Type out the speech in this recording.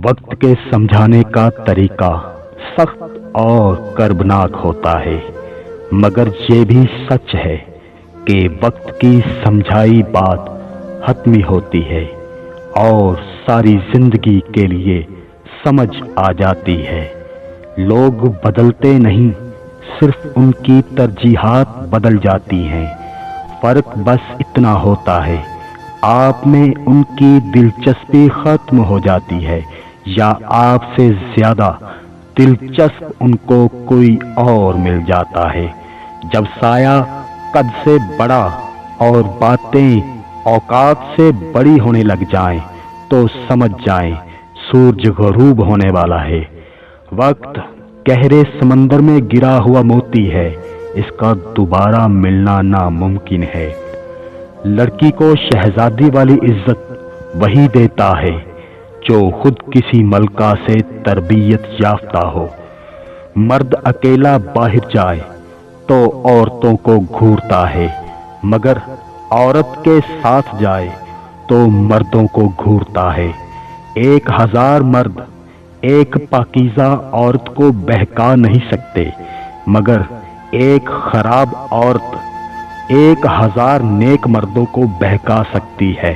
وقت کے سمجھانے کا طریقہ سخت اور کربناک ہوتا ہے، مگر یہ بھی سچ ہے کہ وقت کی سمجھائی بات حتمی ہوتی ہے اور ساری زندگی کے لیے سمجھ آ جاتی ہے۔ لوگ بدلتے نہیں، صرف ان کی ترجیحات بدل جاتی ہیں۔ فرق بس اتنا ہوتا ہے، آپ میں ان کی دلچسپی ختم ہو جاتی ہے یا آپ سے زیادہ دلچسپ ان کو کوئی اور مل جاتا ہے۔ جب سایہ قد سے بڑا اور باتیں اوقات سے بڑی ہونے لگ جائیں تو سمجھ جائیں سورج غروب ہونے والا ہے۔ وقت گہرے سمندر میں گرا ہوا موتی ہے، اس کا دوبارہ ملنا ناممکن ہے۔ لڑکی کو شہزادی والی عزت وہی دیتا ہے جو خود کسی ملکہ سے تربیت یافتہ ہو۔ مرد اکیلا باہر جائے تو عورتوں کو گھورتا ہے، مگر عورت کے ساتھ جائے تو مردوں کو گھورتا ہے۔ 1000 مرد ایک پاکیزہ عورت کو بہکا نہیں سکتے، مگر ایک خراب عورت 1000 نیک مردوں کو بہکا سکتی ہے۔